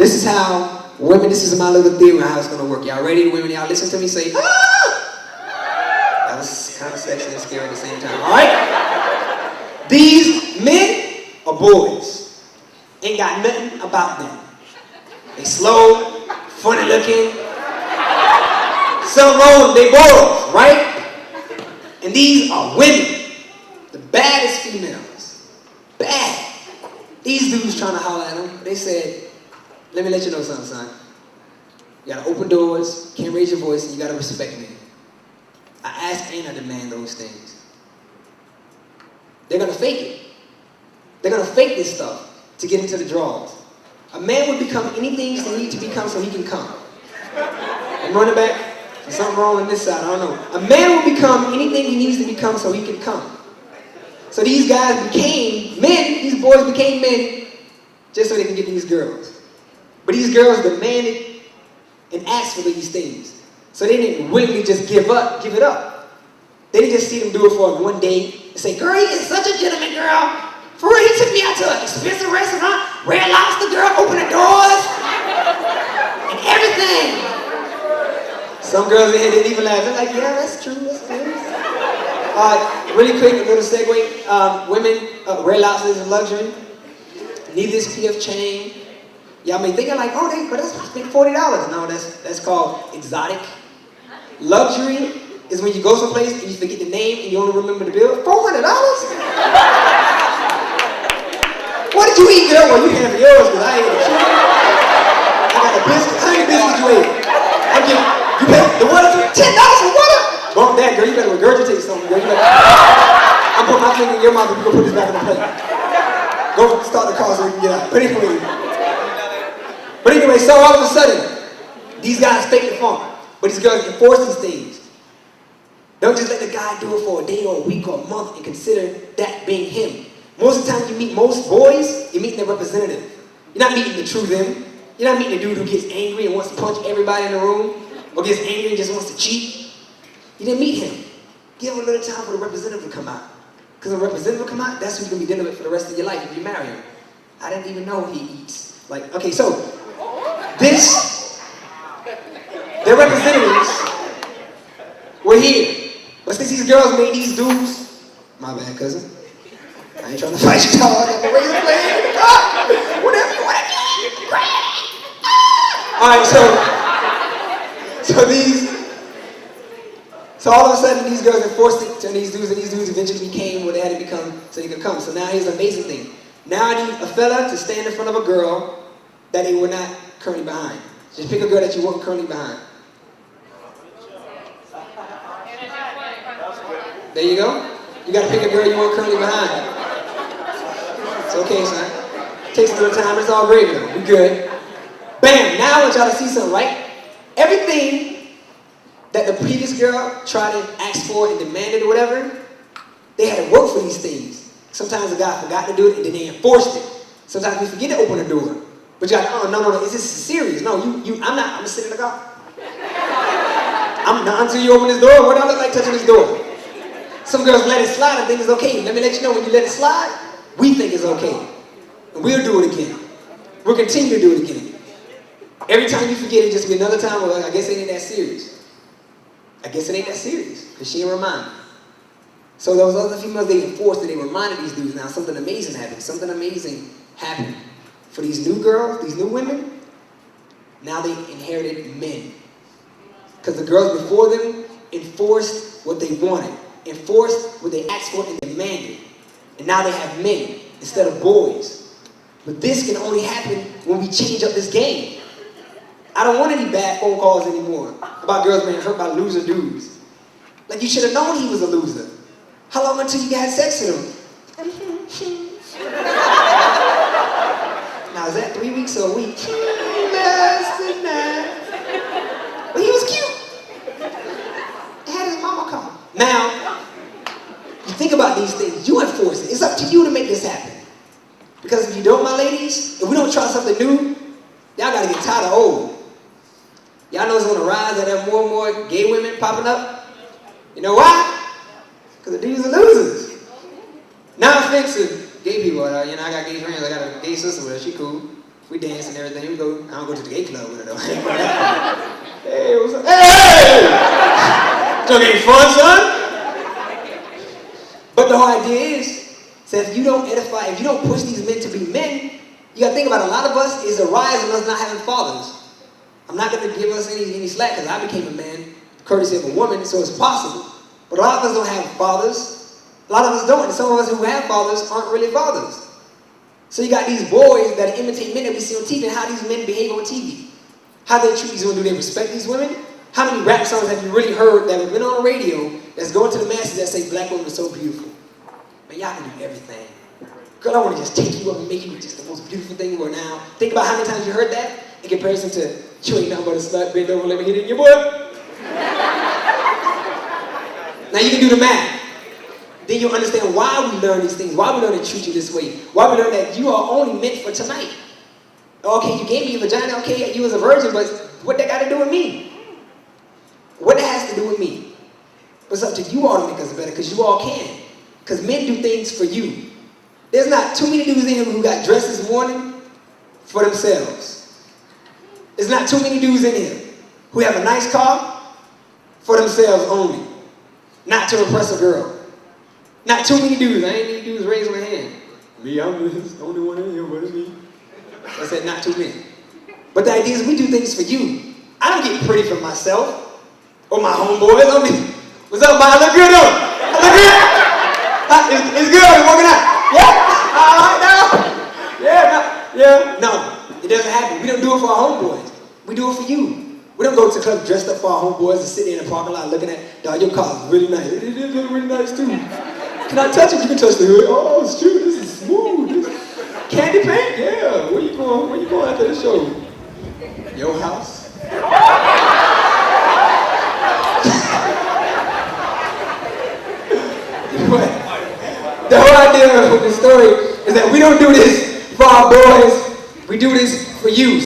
This is how women, this is my little theory on how it's gonna work. Y'all ready? Women, y'all listen to me say, ah! That was kind of sexy and scary at the same time, all right? These men are boys. Ain't got nothing about them. They slow, funny looking. Something wrong, they boys, right? And these are women. The baddest females. Bad. These dudes trying to holler at them. They said, let me let you know something, son. You gotta open doors, can't raise your voice, and you gotta respect me. I ask and I demand those things. They're gonna fake it. They're gonna fake this stuff to get into the drawers. A man would become anything he needs to become so he can come. I'm running back. There's something wrong on this side, I don't know. A man will become anything he needs to become so he can come. So these guys became men, these boys became men, just so they can get these girls. But these girls demanded and asked for these things. So they didn't willingly just give it up. They didn't just see them do it for one day and say, girl, he is such a gentleman, girl. For real, he took me out to an expensive restaurant, Red Lobster, girl, opened the doors, and everything. Some girls in here didn't even laugh. They're like, yeah, that's true, that's true. Really quick, a little segue. Women, Red Lobster is a luxury. Need this PF chain. Y'all may think like, oh, but that's $40. No, that's called exotic. Luxury is when you go someplace and you forget the name and you only remember the bill. $400? What did you eat, girl? Well, you paying for yours because I ate a chicken. I got a biscuit. How many biscuits you ate? You paid the water $10 for water? Bump that, girl. You better regurgitate something, girl. I'm putting my finger in your mouth and we're going to put this back on the plate. Go start the car so we can get out. But anyway, so all of a sudden, these guys fake the funk. But these girls enforce these things. Don't just let the guy do it for a day or a week or a month and consider that being him. Most of the time you meet most boys, you're meeting their representative. You're not meeting the true them. You're not meeting the dude who gets angry and wants to punch everybody in the room, or gets angry and just wants to cheat. You didn't meet him. Give him a little time for the representative to come out. Because when the representative will come out, that's who you're going to be dealing with for the rest of your life if you marry him. I didn't even know he eats. Like, okay, so, their representatives were here. But since these girls made these dudes, my bad, cousin. I ain't trying to fight you, dog. I'm gonna raise a blade. Whatever you want to do. Alright, so all of a sudden these girls enforced it on these dudes, and these dudes eventually became what they had to become so they could come. So now here's the amazing thing. Now I need a fella to stand in front of a girl that they were not currently behind. Just pick a girl that you weren't currently behind. There you go. You gotta pick a girl you weren't currently behind. It's okay, son. Takes a little time, it's all great though. We good. Bam! Now I want y'all to see something, right? Everything that the previous girl tried to ask for and demanded or whatever, they had to work for these things. Sometimes the guy forgot to do it and then they enforced it. Sometimes we forget to open the door. But you're like, oh, no, is this serious? No, I'm gonna sit in the car. I'm not until you open this door. What do I look like touching this door? Some girls let it slide and think it's okay. Let me let you know, when you let it slide, we think it's okay. And we'll do it again. We'll continue to do it again. Every time you forget it, just be another time, well, I guess it ain't that serious. I guess it ain't that serious, because she ain't reminded. So those other females, they enforced it, they reminded these dudes. Now something amazing happened. Something amazing happened. For these new girls, these new women, now they inherited men. Because the girls before them enforced what they wanted, enforced what they asked for and demanded. And now they have men instead of boys. But this can only happen when we change up this game. I don't want any bad phone calls anymore about girls being hurt by loser dudes. Like, you should have known he was a loser. How long until you had sex with him? Now, is that 3 weeks or a week? Less than that. But he was cute. He had his mama come. Now, you think about these things, you enforce it. It's up to you to make this happen. Because if you don't, my ladies, if we don't try something new, y'all gotta get tired of old. Y'all know it's on the rise that there are more and more gay women popping up. You know why? Because the dudes are losers. Not offensive gay people. I got gay friends. I got a gay sister with her. She cool. We dance and everything. I don't go to the gay club with it though. Hey, what's up? Hey! This ain't fun, son. But the whole idea is, so if you don't edify, if you don't push these men to be men, you gotta think about a lot of us is a rise of us not having fathers. I'm not gonna give us any slack because I became a man, courtesy of a woman, so it's possible. But a lot of us don't have fathers. A lot of us don't, and some of us who have fathers aren't really fathers. So you got these boys that imitate men that we see on TV and how these men behave on TV. How they treat these women. Do they respect these women? How many rap songs have you really heard that have been on the radio that's going to the masses that say black women are so beautiful? Man, y'all can do everything. Girl, I want to just take you up and make you just the most beautiful thing you are now. Think about how many times you heard that in comparison to, you ain't nothing but a slut, bend over, let me hit it in your butt. Now you can do the math. Then you'll understand why we learn these things, why we learn to treat you this way, why we learn that you are only meant for tonight. Okay, you gave me a vagina, okay, you was a virgin, but what that got to do with me? What that has to do with me? But it's up to you all to make us better, because you all can. Because men do things for you. There's not too many dudes in here who got dressed this morning for themselves. There's not too many dudes in here who have a nice car for themselves only. Not to impress a girl. Not too many dudes. I ain't many dudes raise my hand. Me, I'm the only one in here, what is me? I said not too many. But the idea is we do things for you. I don't get pretty for myself or my homeboys. I mean, what's up, man? I look good though. I look good. It's good. We're working out. Yeah. All right now. Yeah. No, it doesn't happen. We don't do it for our homeboys. We do it for you. We don't go to the club dressed up for our homeboys and sit in the parking lot looking at, dog, your car's really nice. It look really nice too. Can I touch it? You can touch the hood. Oh, it's true. This is smooth. Candy paint? Yeah. Where you going? Where you going after the show? Your house? The whole idea of the story is that we don't do this for our boys. We do this for you.